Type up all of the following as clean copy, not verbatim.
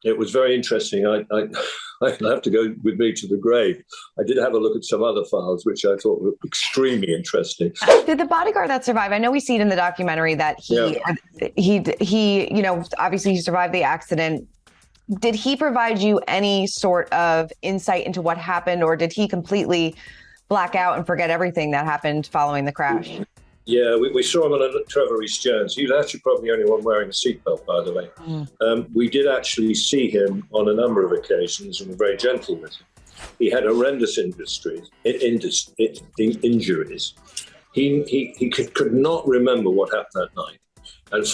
It was very interesting. I have to go with me to the grave. I did have a look at some other files, which I thought were extremely interesting. Did the bodyguard that survived? I know we see it in the documentary that he, you know, obviously he survived the accident. Did he provide you any sort of insight into what happened, or did he completely black out and forget everything that happened following the crash? Yeah, we saw him on Trevor Rees-Jones. He was actually probably the only one wearing a seatbelt, by the way. We did actually see him on a number of occasions and were very gentle with him. He had horrendous injuries. He could not remember what happened that night. And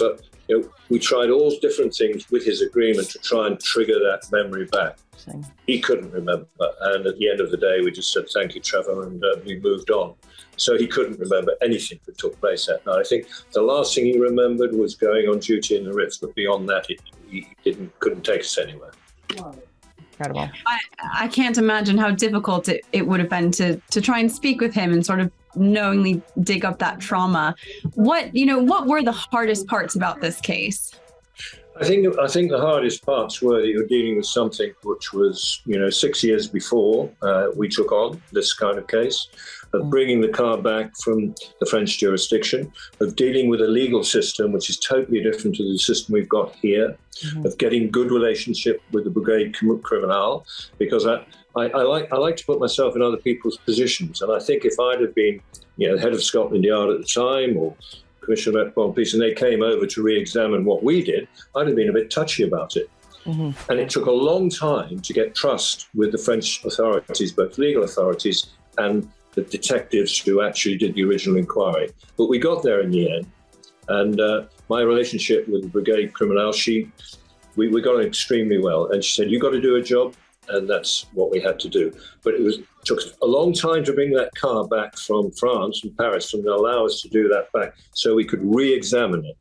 we tried all different things with his agreement to try and trigger that memory back. He couldn't remember. And at the end of the day, we just said, thank you, Trevor, and we moved on. So he couldn't remember anything that took place that night. I think the last thing he remembered was going on duty in the Ritz, but beyond that, he couldn't take us anywhere. Incredible. I can't imagine how difficult it would have been to try and speak with him and sort of knowingly dig up that trauma. What were the hardest parts about this case? I think the hardest parts were that you're dealing with something which was, 6 years before we took on this kind of case, of bringing the car back from the French jurisdiction, of dealing with a legal system which is totally different to the system we've got here, of getting good relationship with the Brigade Criminale, because I like to put myself in other people's positions. And I think if I'd have been, head of Scotland Yard at the time, or Commissioner of Metropolitan Police, and they came over to re-examine what we did, I'd have been a bit touchy about it. And it took a long time to get trust with the French authorities, both legal authorities and the detectives who actually did the original inquiry. But we got there in the end. And my relationship with the Brigade Criminale, we got on extremely well. And she said, you've got to do a job. And that's what we had to do. But it took a long time to bring that car back from France, from Paris, and allow us to do that back so we could re-examine it.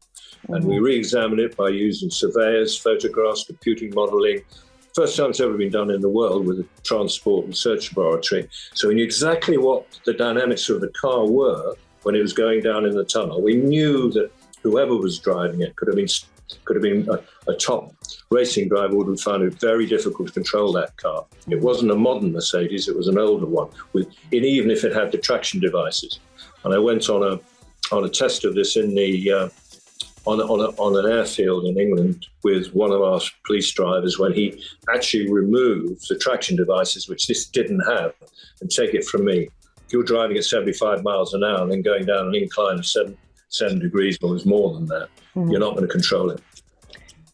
And we re-examined it by using surveyors, photographs, computing modelling. First time it's ever been done in the world with a transport and search laboratory. So we knew exactly what the dynamics of the car were when it was going down in the tunnel. We knew that whoever was driving it could have been a top racing driver would have found it very difficult to control that car. It wasn't a modern Mercedes, it was an older one, even if it had the traction devices. And I went on a test of this in the on an airfield in England with one of our police drivers when he actually removed the traction devices, which this didn't have, and take it from me. If you're driving at 75 miles an hour and then going down an incline of 7 degrees, or there's more than that, you're not going to control it.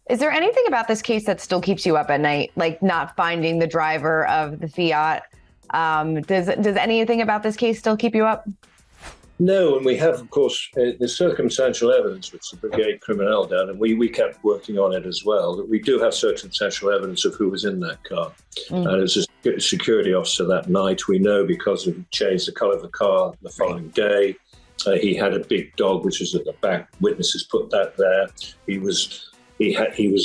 Is there anything about this case that still keeps you up at night, like not finding the driver of the Fiat? Does anything about this case still keep you up? No, and we have, of course, the circumstantial evidence which the Brigade Criminale done, and we kept working on it as well, that we do have circumstantial evidence of who was in that car. And it was a security officer that night. We know because he changed the colour of the car the following day. He had a big dog, which was at the back. Witnesses put that there. He was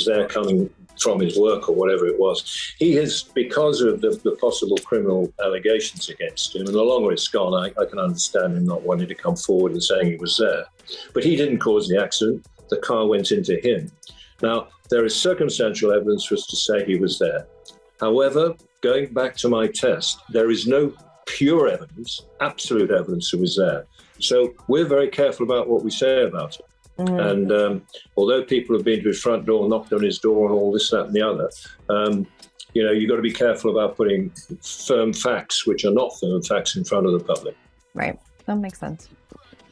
there coming from his work or whatever it was. He has, because of the possible criminal allegations against him, and the longer it's gone, I can understand him not wanting to come forward and saying he was there. But he didn't cause the accident. The car went into him. Now, there is circumstantial evidence for us to say he was there. However, going back to my test, there is no pure evidence, absolute evidence he was there. So we're very careful about what we say about it. And although people have been to his front door, knocked on his door and all this, that and the other, you've got to be careful about putting firm facts, which are not firm facts, in front of the public. Right. That makes sense.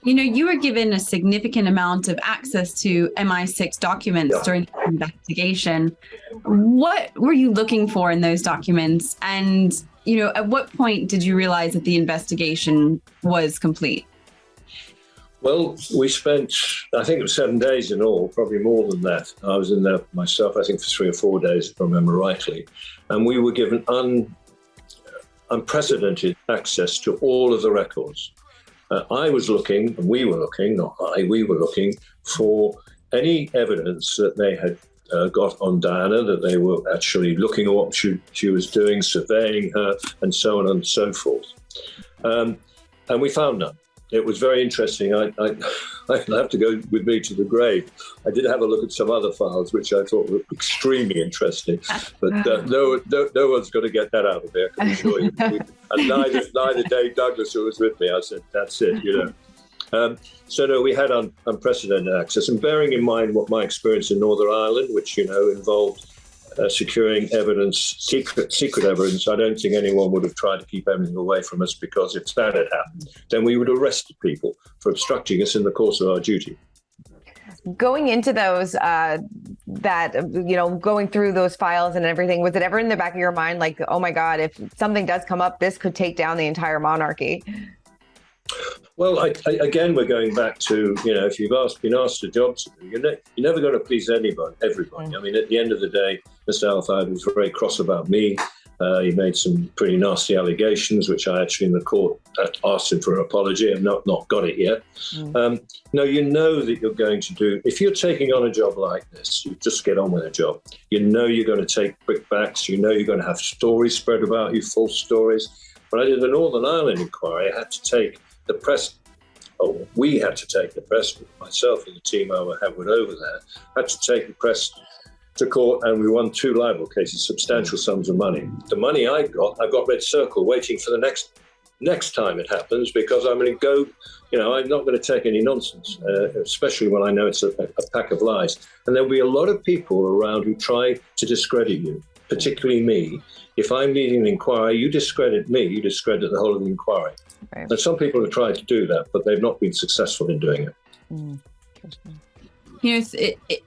You were given a significant amount of access to MI6 documents during the investigation. What were you looking for in those documents? And, at what point did you realize that the investigation was complete? Well, we spent, I think it was 7 days in all, probably more than that. I was in there myself, I think, for 3 or 4 days, if I remember rightly. And we were given unprecedented access to all of the records. I was looking, and we were looking, we were looking for any evidence that they had got on Diana, that they were actually looking at what she was doing, surveying her, and so on and so forth. And we found none. It was very interesting. I have to go with me to the grave. I did have a look at some other files, which I thought were extremely interesting. But no one's going to get that out of there, I can assure you. And neither Dave Douglas, who was with me, I said, that's it, So no, we had unprecedented access. And bearing in mind what my experience in Northern Ireland, which, involved securing evidence, secret evidence, I don't think anyone would have tried to keep anything away from us, because if that had happened, then we would have arrested people for obstructing us in the course of our duty. Going into those, going through those files and everything, was it ever in the back of your mind, like, oh my God, if something does come up, this could take down the entire monarchy? Well, again, we're going back to, if you've been asked a job to do, you're never going to please everybody. I mean, at the end of the day, Mr. Al-Fayed was very cross about me. He made some pretty nasty allegations, which I actually in the court asked him for an apology. I've not got it yet. No, you know that you're going to do, if you're taking on a job like this, you just get on with a job. You know you're going to take brickbats. You know you're going to have stories spread about you, false stories. When I did the Northern Ireland inquiry, I had to take the press, we had to take the press, myself and the team I had over there, had to take the press to court, and we won 2 libel cases, substantial sums of money. The money I got red circle waiting for the next time it happens, because I'm going to go, I'm not going to take any nonsense, especially when I know it's a pack of lies. And there'll be a lot of people around who try to discredit you, particularly me. If I'm leading an inquiry, you discredit me, you discredit the whole of the inquiry. Right. And some people have tried to do that, but they've not been successful in doing it.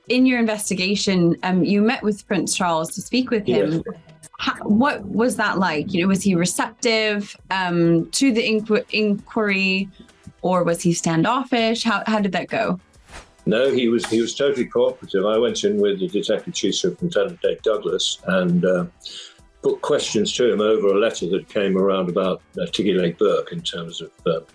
In your investigation, you met with Prince Charles to speak with him. Yes. What was that like? Was he receptive to the inquiry, or was he standoffish? How did that go? No, he was totally cooperative. I went in with the Detective Chief Superintendent Dave Douglas and put questions to him over a letter that came around about Tiggy Lake Burke in terms of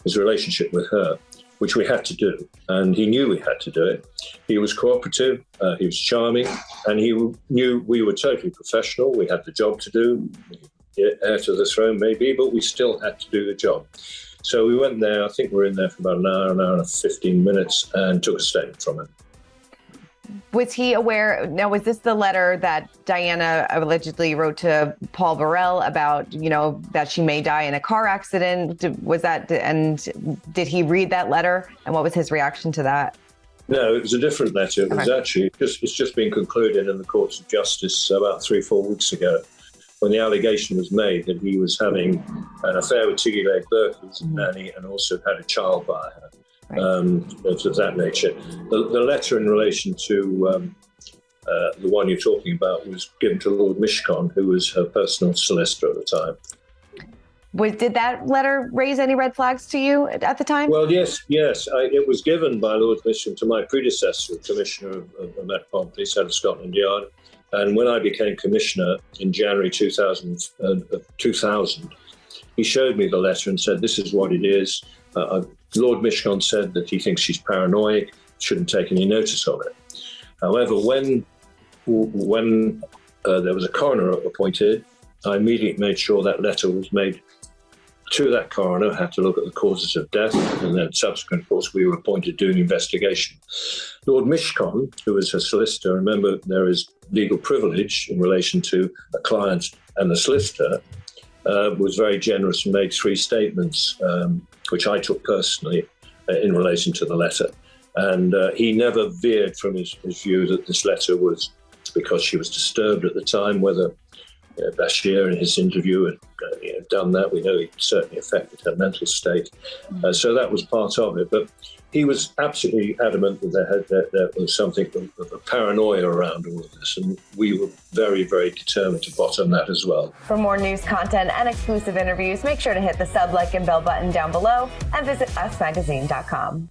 his relationship with her, which we had to do. And he knew we had to do it. He was cooperative, he was charming, and he knew we were totally professional. We had the job to do, heir to the throne maybe, but we still had to do the job. So we went there, I think we were in there for about an hour and 15 minutes, and took a statement from him. Was he aware? Now, was this the letter that Diana allegedly wrote to Paul Burrell about, that she may die in a car accident? Was that, and did he read that letter? And what was his reaction to that? No, it was a different letter. It was actually, it's just been concluded in the courts of justice about 3-4 weeks ago, when the allegation was made that he was having an affair with Tiggy Lake Burke, who was a nanny, and also had a child by her. Of that nature. The letter in relation to the one you're talking about was given to Lord Mishcon, who was her personal solicitor at the time. Did that letter raise any red flags to you at the time? Well, yes. It was given by Lord Mishcon to my predecessor, Commissioner of the Met Police, head of Scotland Yard. And when I became Commissioner in January 2000, he showed me the letter and said, this is what it is. Lord Mishcon said that he thinks she's paranoid, shouldn't take any notice of it. However, when there was a coroner appointed, I immediately made sure that letter was made to that coroner, had to look at the causes of death, and then subsequent, of course, we were appointed to do an investigation. Lord Mishcon, who was her solicitor, remember there is legal privilege in relation to a client and the solicitor, was very generous and made 3 statements, which I took personally in relation to the letter. And he never veered from his view that this letter was because she was disturbed at the time, whether Bashir in his interview had done that. We know it certainly affected her mental state. So that was part of it. But he was absolutely adamant that there was something of a paranoia around all of this. And we were very, very determined to bottom that as well. For more news, content, and exclusive interviews, make sure to hit the sub, like, and bell button down below and visit usmagazine.com.